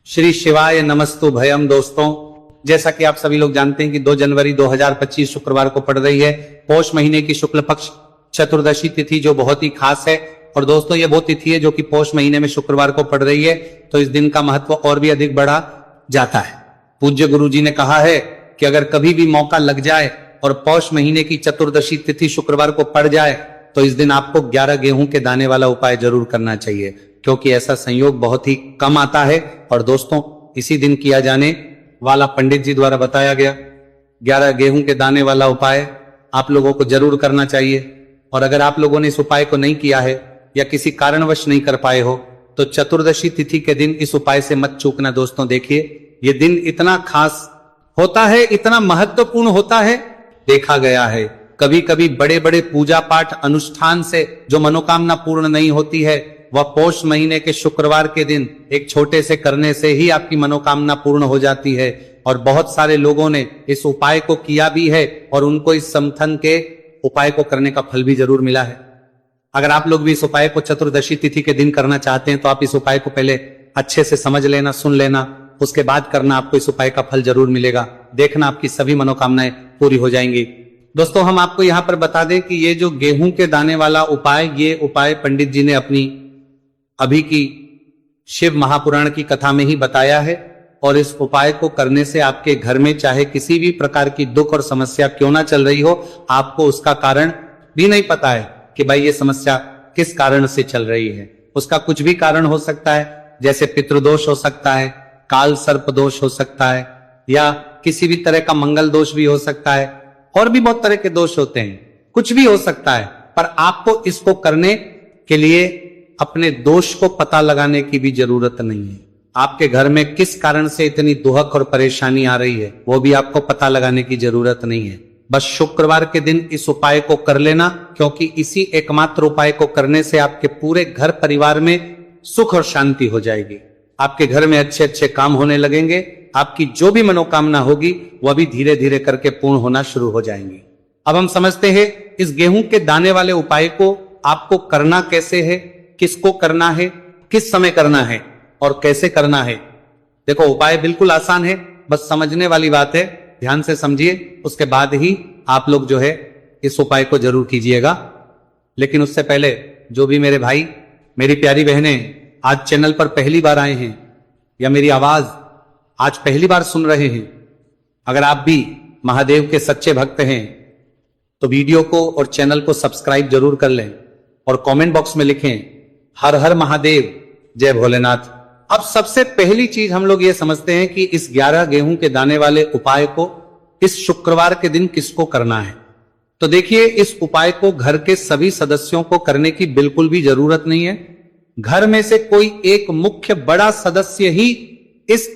श्री शिवाय नमस्तु भयम। दोस्तों, जैसा कि आप सभी लोग जानते हैं कि 2 जनवरी 2025 शुक्रवार को पड़ रही है पौष महीने की शुक्ल पक्ष चतुर्दशी तिथि, जो बहुत ही खास है। और दोस्तों, ये वो तिथि है जो कि पौष महीने में शुक्रवार को पड़ रही है, तो इस दिन का महत्व और भी अधिक बढ़ा जाता है। पूज्य गुरु जी ने कहा है कि अगर कभी भी मौका लग जाए और पौष महीने की चतुर्दशी तिथि शुक्रवार को पड़ जाए तो इस दिन आपको 11 गेहूं के दाने वाला उपाय जरूर करना चाहिए, क्योंकि ऐसा संयोग बहुत ही कम आता है। और दोस्तों, इसी दिन किया जाने वाला पंडित जी द्वारा बताया गया 11 गेहूं के दाने वाला उपाय आप लोगों को जरूर करना चाहिए। और अगर आप लोगों ने इस उपाय को नहीं किया है या किसी कारणवश नहीं कर पाए हो तो चतुर्दशी तिथि के दिन इस उपाय से मत चूकना। दोस्तों देखिए, ये दिन इतना खास होता है, इतना महत्वपूर्ण होता है। देखा गया है कभी कभी बड़े बड़े पूजा पाठ अनुष्ठान से जो मनोकामना पूर्ण नहीं होती है, वह पौष महीने के शुक्रवार के दिन एक छोटे से करने से ही आपकी मनोकामना पूर्ण हो जाती है। और बहुत सारे लोगों ने इस उपाय को किया भी है और उनको इस समथन के उपाय को करने का फल भी जरूर मिला है। अगर आप लोग भी इस उपाय को चतुर्दशी तिथि के दिन करना चाहते हैं तो आप इस उपाय को पहले अच्छे से समझ लेना, सुन लेना, उसके बाद करना। आपको इस उपाय का फल जरूर मिलेगा। देखना आपकी सभी मनोकामनाएं पूरी हो जाएंगी। दोस्तों, हम आपको यहां पर बता दें कि ये जो गेहूं के दाने वाला उपाय, ये उपाय पंडित जी ने अपनी अभी की शिव महापुराण की कथा में ही बताया है। और इस उपाय को करने से आपके घर में चाहे किसी भी प्रकार की दुख और समस्या क्यों ना चल रही हो, आपको उसका कारण भी नहीं पता है कि भाई ये समस्या किस कारण से चल रही है। उसका कुछ भी कारण हो सकता है, जैसे पितृदोष हो सकता है, काल सर्प दोष हो सकता है, या किसी भी तरह का मंगल दोष भी हो सकता है, और भी बहुत तरह के दोष होते हैं। कुछ भी हो सकता है, पर आपको इसको करने के लिए अपने दोष को पता लगाने की भी जरूरत नहीं है। आपके घर में किस कारण से इतनी दुहक और परेशानी आ रही है, वो भी आपको पता लगाने की जरूरत नहीं है। बस शुक्रवार के दिन इस उपाय को कर लेना, क्योंकि इसी एकमात्र उपाय को करने से आपके पूरे घर परिवार में सुख और शांति हो जाएगी। आपके घर में अच्छे अच्छे काम होने लगेंगे। आपकी जो भी मनोकामना होगी वह भी धीरे धीरे करके पूर्ण होना शुरू हो जाएंगी। अब हम समझते हैं इस गेहूं के दाने वाले उपाय को आपको करना कैसे है, किसको करना है, किस समय करना है और कैसे करना है। देखो, उपाय बिल्कुल आसान है, बस समझने वाली बात है। ध्यान से समझिए, उसके बाद ही आप लोग जो है इस उपाय को जरूर कीजिएगा। लेकिन उससे पहले जो भी मेरे भाई, मेरी प्यारी बहनें आज चैनल पर पहली बार आए हैं या मेरी आवाज आज पहली बार सुन रहे हैं, अगर आप भी महादेव के सच्चे भक्त हैं तो वीडियो को और चैनल को सब्सक्राइब जरूर कर लें और कमेंट बॉक्स में लिखें हर हर महादेव, जय भोलेनाथ। अब सबसे पहली चीज हम लोग ये समझते हैं कि इस 11 गेहूं के दाने वाले उपाय को इस शुक्रवार के दिन किसको करना है। तो देखिए, इस उपाय को घर के सभी सदस्यों को करने की बिल्कुल भी जरूरत नहीं है। घर में से कोई एक मुख्य बड़ा सदस्य ही इस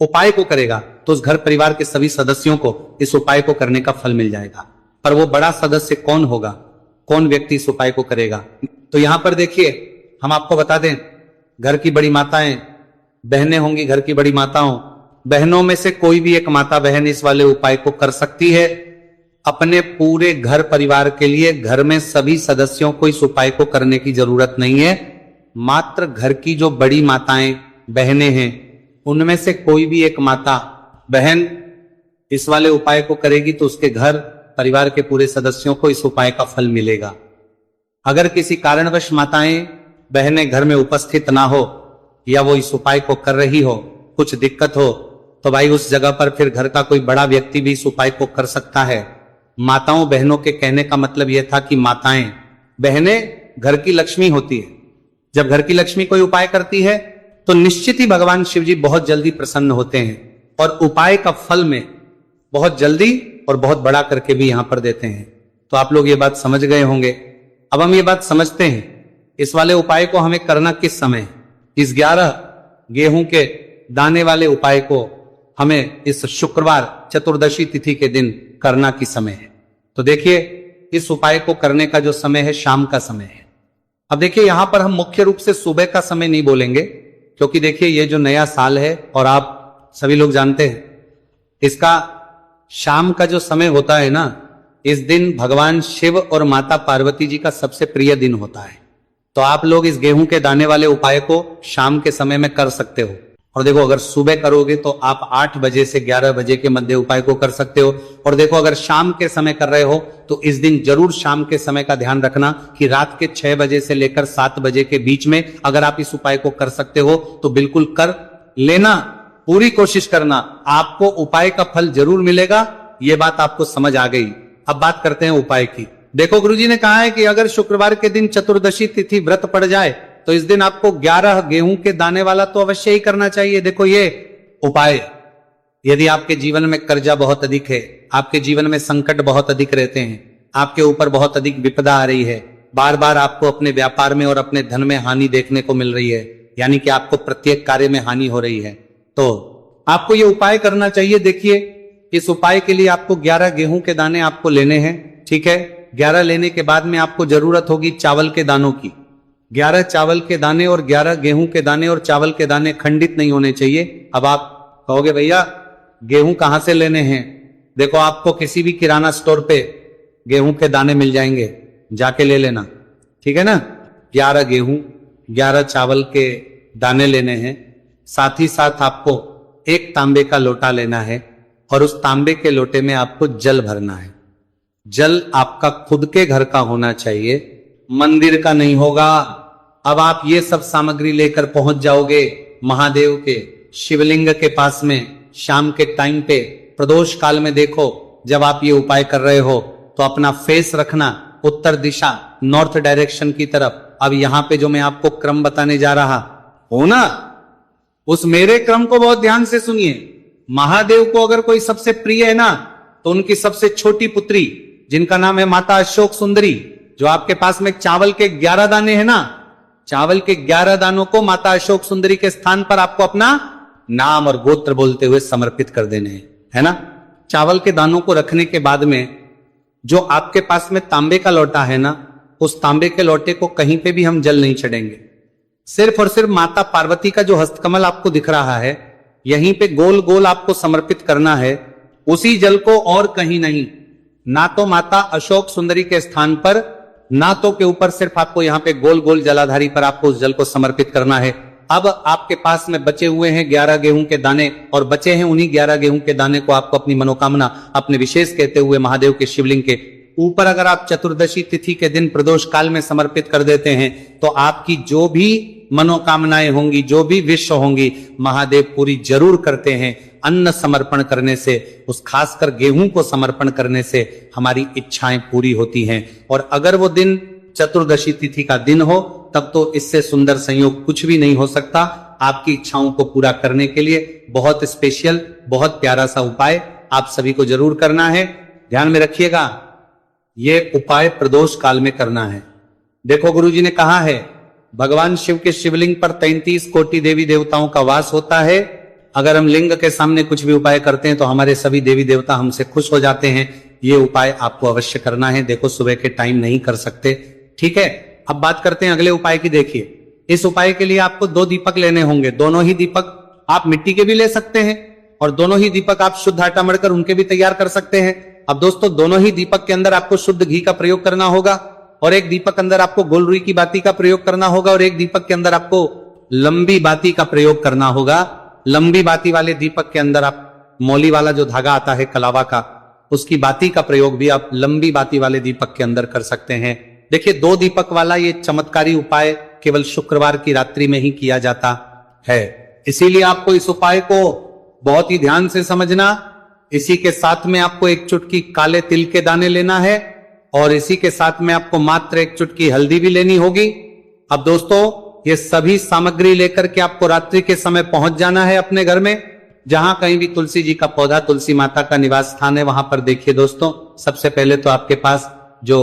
उपाय को करेगा तो उस घर परिवार के सभी सदस्यों को इस उपाय को करने का फल मिल जाएगा। पर वो बड़ा सदस्य कौन होगा, कौन व्यक्ति इस उपाय को करेगा? तो यहां पर देखिए, हम आपको बता दें, घर की बड़ी माताएं, बहनें होंगी, घर की बड़ी माताओं, बहनों में से कोई भी एक माता बहन इस वाले उपाय को कर सकती है। अपने पूरे घर परिवार के लिए घर में सभी सदस्यों को इस उपाय को करने की जरूरत नहीं है। मात्र घर की जो बड़ी माताएं बहनें हैं, उनमें से कोई भी एक माता बहन इस वाले उपाय को करेगी तो उसके घर परिवार के पूरे सदस्यों को इस उपाय का फल मिलेगा। अगर किसी कारणवश माताएं बहनें घर में उपस्थित ना हो या वो इस उपाय को कर रही हो, कुछ दिक्कत हो, तो भाई उस जगह पर फिर घर का कोई बड़ा व्यक्ति भी इस उपाय को कर सकता है। माताओं बहनों के कहने का मतलब यह था कि माताएं बहनें घर की लक्ष्मी होती है। जब घर की लक्ष्मी कोई उपाय करती है तो निश्चित ही भगवान शिव जी बहुत जल्दी प्रसन्न होते हैं और उपाय का फल में बहुत जल्दी और बहुत बड़ा करके भी यहां पर देते हैं। तो आप लोग ये बात समझ गए होंगे। अब हम ये बात समझते हैं इस वाले उपाय को हमें करना किस समय। इस 11 गेहूं के दाने वाले उपाय को हमें इस शुक्रवार चतुर्दशी तिथि के दिन करना किस समय है। तो देखिए, इस उपाय को करने का जो समय है शाम का समय है। अब देखिए, यहां पर हम मुख्य रूप से सुबह का समय नहीं बोलेंगे, क्योंकि देखिए ये जो नया साल है और आप सभी लोग जानते हैं इसका शाम का जो समय होता है ना, इस दिन भगवान शिव और माता पार्वती जी का सबसे प्रिय दिन होता है। तो आप लोग इस गेहूं के दाने वाले उपाय को शाम के समय में कर सकते हो। और देखो अगर सुबह करोगे तो आप 8 बजे से 11 बजे के मध्य उपाय को कर सकते हो। और देखो अगर शाम के समय कर रहे हो तो इस दिन जरूर शाम के समय का ध्यान रखना कि रात के 6 बजे से लेकर 7 बजे के बीच में अगर आप इस उपाय को कर सकते हो तो बिल्कुल कर लेना, पूरी कोशिश करना, आपको उपाय का फल जरूर मिलेगा। ये बात आपको समझ आ गई। अब बात करते हैं उपाय की। देखो गुरुजी ने कहा है कि अगर शुक्रवार के दिन चतुर्दशी तिथि व्रत पड़ जाए तो इस दिन आपको 11 गेहूं के दाने वाला तो अवश्य ही करना चाहिए। देखो ये उपाय, यदि आपके जीवन में कर्जा बहुत अधिक है, आपके जीवन में संकट बहुत अधिक रहते हैं, आपके ऊपर बहुत अधिक विपदा आ रही है, बार बार आपको अपने व्यापार में और अपने धन में हानि देखने को मिल रही है, यानी कि आपको प्रत्येक कार्य में हानि हो रही है, तो आपको ये उपाय करना चाहिए। देखिए इस उपाय के लिए आपको 11 गेहूं के दाने आपको लेने हैं, ठीक है। 11 लेने के बाद में आपको जरूरत होगी चावल के दानों की। 11 चावल के दाने और 11 गेहूं के दाने और चावल के दाने खंडित नहीं होने चाहिए। अब आप कहोगे भैया गेहूं कहां से लेने हैं? देखो आपको किसी भी किराना स्टोर पे गेहूं के दाने मिल जाएंगे, जाके ले लेना, ठीक है ना। 11 गेहूं 11 चावल के दाने लेने हैं। साथ ही साथ आपको एक तांबे का लोटा लेना है और उस तांबे के लोटे में आपको जल भरना है। जल आपका खुद के घर का होना चाहिए, मंदिर का नहीं होगा। अब आप ये सब सामग्री लेकर पहुंच जाओगे महादेव के शिवलिंग के पास में शाम के टाइम पे प्रदोष काल में। देखो जब आप ये उपाय कर रहे हो तो अपना फेस रखना उत्तर दिशा, नॉर्थ डायरेक्शन की तरफ। अब यहां पे जो मैं आपको क्रम बताने जा रहा हूं ना, उस मेरे क्रम को बहुत ध्यान से सुनिए। महादेव को अगर कोई सबसे प्रिय है ना तो उनकी सबसे छोटी पुत्री जिनका नाम है माता अशोक सुंदरी, जो आपके पास में चावल के 11 दाने हैं ना, चावल के 11 दानों को माता अशोक सुंदरी के स्थान पर आपको अपना नाम और गोत्र बोलते हुए समर्पित कर देने हैं, है ना। चावल के दानों को रखने के बाद में जो आपके पास में तांबे का लोटा है ना, उस तांबे के लोटे को कहीं पे भी हम जल नहीं चढ़ेंगे। सिर्फ और सिर्फ माता पार्वती का जो हस्तकमल आपको दिख रहा है यहीं पे गोल गोल आपको समर्पित करना है, उसी जल को, और कहीं नहीं। ना तो माता अशोक सुंदरी के स्थान पर, ना तो के ऊपर, सिर्फ आपको यहां पे गोल गोल जलाधारी पर आपको उस जल को समर्पित करना है। अब आपके पास में बचे हुए हैं 11 गेहूं के दाने, और बचे हैं उन्हीं 11 गेहूं के दाने को आपको अपनी मनोकामना, अपने विशेष कहते हुए महादेव के शिवलिंग के ऊपर अगर आप चतुर्दशी तिथि के दिन प्रदोष काल में समर्पित कर देते हैं तो आपकी जो भी मनोकामनाएं होंगी, जो भी विश होंगी, महादेव पूरी जरूर करते हैं। अन्न समर्पण करने से, उस खासकर गेहूं को समर्पण करने से हमारी इच्छाएं पूरी होती हैं। और अगर वो दिन चतुर्दशी तिथि का दिन हो तब तो इससे सुंदर संयोग कुछ भी नहीं हो सकता। आपकी इच्छाओं को पूरा करने के लिए बहुत स्पेशल, बहुत प्यारा सा उपाय आप सभी को जरूर करना है। ध्यान में रखिएगा, ये उपाय प्रदोष काल में करना है। देखो गुरुजी ने कहा है भगवान शिव के शिवलिंग पर 33 कोटि देवी देवताओं का वास होता है। अगर हम लिंग के सामने कुछ भी उपाय करते हैं तो हमारे सभी देवी देवता हमसे खुश हो जाते हैं। ये उपाय आपको अवश्य करना है। देखो सुबह के टाइम नहीं कर सकते, ठीक है। अब बात करते हैं अगले उपाय की। देखिए इस उपाय के लिए आपको 2 दीपक लेने होंगे। दोनों ही दीपक आप मिट्टी के भी ले सकते हैं और दोनों ही दीपक आप शुद्ध आटा मढ़कर उनके भी तैयार कर सकते हैं। अब दोस्तों दोनों ही दीपक के अंदर आपको शुद्ध घी का प्रयोग करना होगा और एक दीपक अंदर आपको गोल रुई की बाती का प्रयोग करना होगा और एक दीपक के अंदर आपको लंबी बाती का प्रयोग करना होगा। लंबी बाती वाले दीपक के अंदर आप मौली वाला जो धागा आता है कलावा का, उसकी बाती का प्रयोग भी आप लंबी बाती वाले दीपक के अंदर कर सकते हैं। देखिए 2 दीपक वाला ये चमत्कारी उपाय केवल शुक्रवार की रात्रि में ही किया जाता है, इसीलिए आपको इस उपाय को बहुत ही ध्यान से समझना। इसी के साथ में आपको एक चुटकी काले तिल के दाने लेना है और इसी के साथ में आपको मात्र एक चुटकी हल्दी भी लेनी होगी। अब दोस्तों ये सभी सामग्री लेकर के आपको रात्रि के समय पहुंच जाना है अपने घर में, जहां कहीं भी तुलसी जी का पौधा, तुलसी माता का निवास स्थान है, वहां पर देखिए दोस्तों सबसे पहले तो आपके पास जो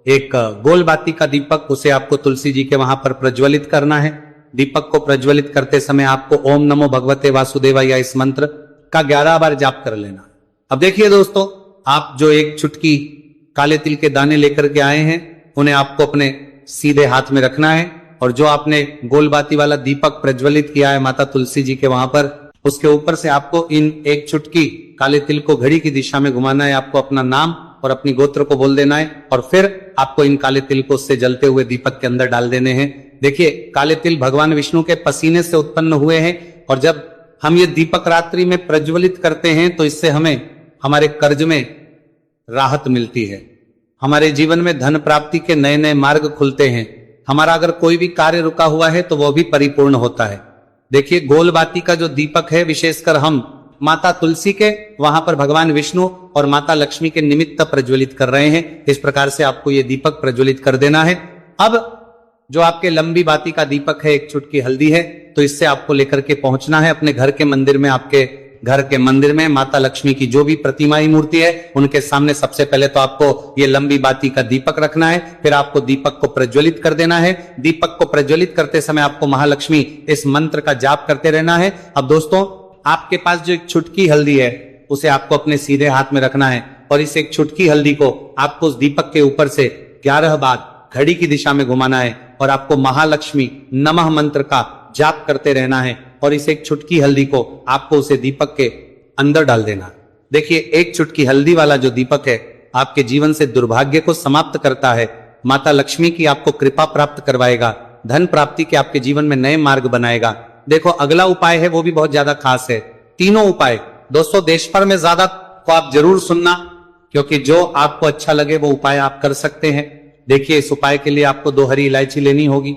एक गोल बाती का दीपक, उसे आपको तुलसी जी के वहां पर प्रज्वलित करना है। दीपक को प्रज्वलित करते समय आपको ओम नमो भगवते वासुदेवाय या इस मंत्र का 11 बार जाप कर लेना। अब देखिए दोस्तों, आप जो एक चुटकी काले तिल के दाने लेकर के आए हैं उन्हें आपको अपने सीधे हाथ में रखना है और जो आपने गोल बाती वाला दीपक प्रज्वलित किया है माता तुलसी जी के वहां पर, उसके ऊपर से आपको इन एक चुटकी काले तिल को घड़ी की दिशा में घुमाना है। आपको अपना नाम और अपनी गोत्र को बोल देना है और फिर आपको इन काले तिल को उससे जलते हुए दीपक के अंदर डाल देने हैं। देखिए काले तिल भगवान विष्णु के पसीने से उत्पन्न हुए हैं और जब हम ये दीपक रात्रि में प्रज्वलित करते हैं तो इससे हमें हमारे कर्ज में राहत मिलती है, हमारे जीवन में धन प्राप्ति के नए नए मार्ग खुलते हैं, हमारा अगर कोई भी कार्य रुका हुआ है तो वह भी परिपूर्ण होता है। देखिए गोलबाती का जो दीपक है विशेषकर हम माता तुलसी के वहां पर भगवान विष्णु और माता लक्ष्मी के निमित्त प्रज्वलित कर रहे हैं। इस प्रकार से आपको ये दीपक प्रज्वलित कर देना है। अब जो आपके लंबी बाती का दीपक है, एक चुटकी हल्दी है, तो इससे आपको लेकर के पहुंचना है अपने घर के मंदिर में। आपके घर के मंदिर में माता लक्ष्मी की जो भी प्रतिमाई मूर्ति है उनके सामने सबसे पहले तो आपको ये लंबी बाती का दीपक रखना है, फिर आपको दीपक को प्रज्वलित कर देना है। दीपक को प्रज्वलित करते समय आपको महालक्ष्मी इस मंत्र का जाप करते रहना है। अब दोस्तों आपके पास जो एक छुटकी हल्दी है उसे आपको अपने सीधे हाथ में रखना है और इस एक छुटकी हल्दी को आपको उस दीपक के ऊपर से 11 बार घड़ी की दिशा में घुमाना है और आपको महालक्ष्मी नमः मंत्र का जाप करते रहना है और इस एक चुटकी हल्दी को आपको उसे दीपक के अंदर डाल देना। देखिए एक चुटकी हल्दी वाला जो दीपक है आपके जीवन से दुर्भाग्य को समाप्त करता है, माता लक्ष्मी की आपको कृपा प्राप्त करवाएगा, धन प्राप्ति के आपके जीवन में नए मार्ग बनाएगा। देखो अगला उपाय है वो भी बहुत ज्यादा खास है। तीनों उपाय दोस्तों देश भर में ज्यादा को आप जरूर सुनना, क्योंकि जो आपको अच्छा लगे वो उपाय आप कर सकते हैं। देखिए इस उपाय के लिए आपको 2 हरी इलायची लेनी होगी।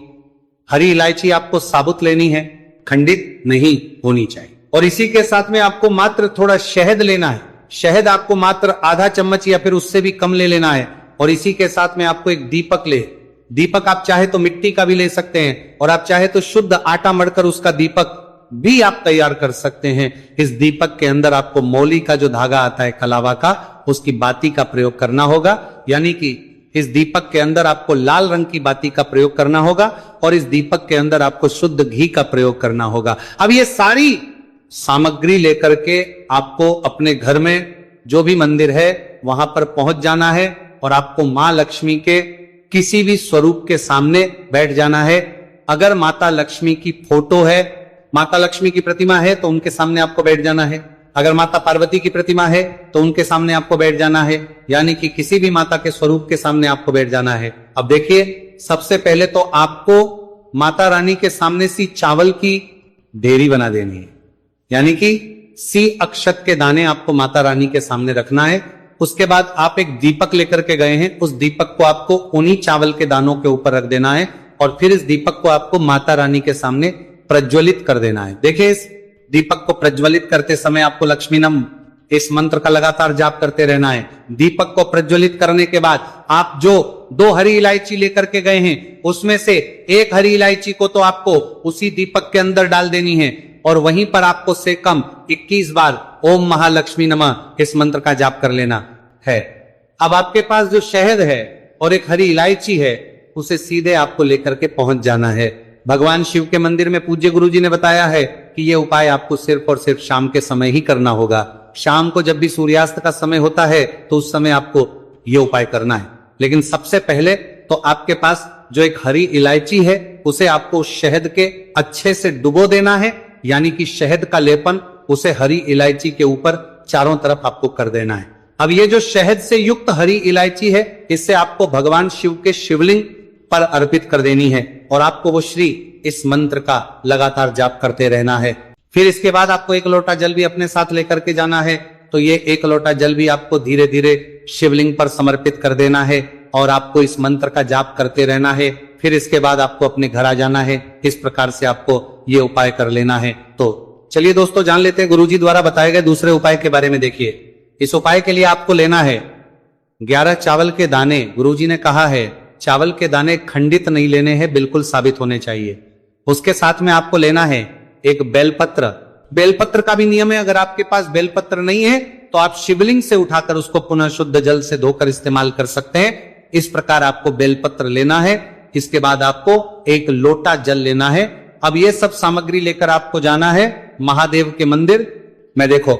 हरी इलायची आपको साबुत लेनी है, खंडित नहीं होनी चाहिए। और इसी के साथ में आपको मात्र थोड़ा शहद लेना है। शहद आपको मात्र आधा चम्मच या फिर उससे भी कम ले लेना है। और इसी के साथ में आपको एक दीपक दीपक आप चाहे तो मिट्टी का भी ले सकते हैं और आप चाहे तो शुद्ध आटा मढ़कर उसका दीपक भी आप तैयार कर सकते हैं। इस दीपक के अंदर आपको मौली का जो धागा आता है कलावा का, उसकी बाती का प्रयोग करना होगा। यानी कि इस दीपक के अंदर आपको लाल रंग की बाती का प्रयोग करना होगा और इस दीपक के अंदर आपको शुद्ध घी का प्रयोग करना होगा। अब ये सारी सामग्री लेकर के आपको अपने घर में जो भी मंदिर है वहां पर पहुंच जाना है और आपको मां लक्ष्मी के किसी भी स्वरूप के सामने बैठ जाना है। अगर माता लक्ष्मी की फोटो है, माता लक्ष्मी की प्रतिमा है तो उनके सामने आपको बैठ जाना है। अगर माता पार्वती की प्रतिमा है तो उनके सामने आपको बैठ जाना है, यानी कि किसी भी माता के स्वरूप के सामने आपको बैठ जाना है। अब देखिए सबसे पहले तो आपको माता रानी के सामने सी चावल की ढेरी बना देनी है, यानी कि सी अक्षत के दाने आपको माता रानी के सामने रखना है। उसके बाद आप एक दीपक लेकर के गए हैं, उस दीपक को आपको उन्हीं चावल के दानों के ऊपर रख देना है और फिर इस दीपक को आपको माता रानी के सामने प्रज्वलित कर देना है। देखिए इस दीपक को प्रज्वलित करते समय आपको लक्ष्मी नम इस मंत्र का लगातार जाप करते रहना है। दीपक को प्रज्वलित करने के बाद आप जो 2 हरी इलायची लेकर के गए हैं उसमें से एक हरी इलायची को तो आपको उसी दीपक के अंदर डाल देनी है और वहीं पर आपको से कम 21 बार ओम महालक्ष्मी नमः इस मंत्र का जाप कर लेना है। अब आपके पास जो शहद है और एक हरी इलायची है उसे सीधे आपको लेकर के पहुंच जाना है। भगवान शिव के मंदिर में पूज्य गुरुजी ने बताया है कि यह उपाय आपको सिर्फ और सिर्फ शाम के समय ही करना होगा। शाम को जब भी सूर्यास्त का समय होता है तो उस समय आपको यह उपाय करना है। लेकिन सबसे पहले तो आपके पास जो एक हरी इलायची है उसे आपको शहद के अच्छे से डुबो देना है, यानी कि शहद का लेपन उसे हरी इलायची के ऊपर चारों तरफ आपको कर देना है। अब ये जो शहद से युक्त हरी इलायची है इससे आपको भगवान शिव के शिवलिंग पर अर्पित कर देनी है और आपको वो श्री इस मंत्र का लगातार जाप करते रहना है। फिर इसके बाद आपको 1 लोटा जल भी अपने साथ लेकर के जाना है, तो ये 1 लोटा जल भी आपको धीरे धीरे शिवलिंग पर समर्पित कर देना है और आपको इस मंत्र का जाप करते रहना है। फिर इसके बाद आपको अपने घर आ जाना है। इस प्रकार से आपको ये उपाय कर लेना है। तो चलिए दोस्तों जान लेते हैं गुरुजी द्वारा बताए गए दूसरे उपाय के बारे में। देखिए इस उपाय के लिए आपको लेना है 11 चावल के दाने। गुरुजी ने कहा है चावल के दाने खंडित नहीं लेने हैं, बिल्कुल साबित होने चाहिए। उसके साथ में आपको लेना है एक बेलपत्र। बेलपत्र का भी नियम है, अगर आपके पास बेलपत्र नहीं है तो आप शिवलिंग से उठाकर उसको पुनः शुद्ध जल से धोकर इस्तेमाल कर सकते हैं। इस प्रकार आपको बेलपत्र लेना है। इसके बाद आपको 1 लोटा जल लेना है। अब ये सब सामग्री लेकर आपको जाना है महादेव के मंदिर में। देखो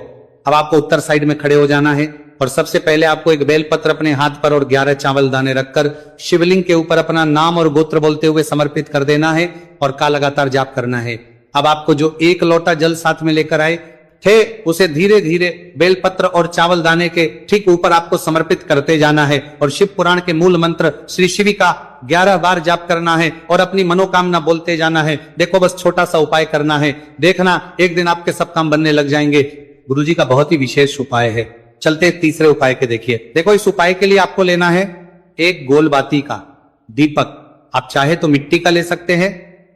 अब आपको उत्तर साइड में खड़े हो जाना है और सबसे पहले आपको एक बेलपत्र अपने हाथ पर और 11 चावल दाने रखकर शिवलिंग के ऊपर अपना नाम और गोत्र बोलते हुए समर्पित कर देना है और का लगातार जाप करना है। अब आपको जो 1 लोटा जल साथ में लेकर आए थे उसे धीरे धीरे बेलपत्र और चावल दाने के ठीक ऊपर आपको समर्पित करते जाना है और शिव पुराण के मूल मंत्र श्री शिवी का 11 बार जाप करना है और अपनी मनोकामना बोलते जाना है। देखो बस छोटा सा उपाय करना है, देखना एक दिन आपके सब काम बनने लग जाएंगे। गुरुजी का बहुत ही विशेष उपाय है। चलते तीसरे उपाय के देखिए। देखो इस उपाय के लिए आपको लेना है एक गोलबाती का दीपक। आप चाहे तो मिट्टी का ले सकते हैं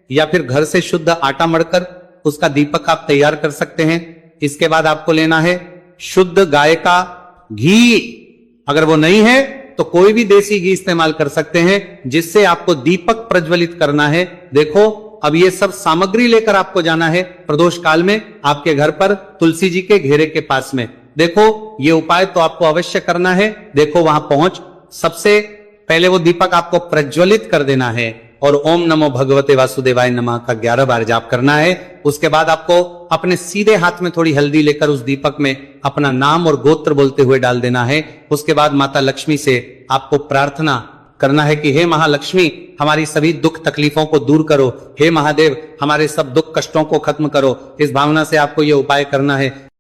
या फिर घर से शुद्ध आटा मढ़कर उसका दीपक आप तैयार कर सकते हैं। इसके बाद आपको लेना है शुद्ध गाय का घी। अगर वो नहीं है तो कोई भी देसी घी इस्तेमाल कर सकते हैं, जिससे आपको दीपक प्रज्वलित करना है। देखो अब ये सब सामग्री लेकर आपको जाना है प्रदोष काल में आपके घर पर तुलसी जी के घेरे के पास में। देखो ये उपाय तो आपको अवश्य करना है। देखो वहां पहुंच सबसे पहले वो दीपक आपको प्रज्वलित कर देना है और ओम नमो भगवते वासुदेवाय नमः का 11 बार जाप करना है। उसके बाद आपको अपने सीधे हाथ में थोड़ी हल्दी लेकर उस दीपक में अपना नाम और गोत्र बोलते हुए डाल देना है। उसके बाद माता लक्ष्मी से आपको प्रार्थना करना है कि हे महालक्ष्मी हमारी सभी दुख तकलीफों को दूर करो, हे महादेव हमारे सब दुख कष्टों को खत्म करो। इस भावना से आपको यह उपाय करना है।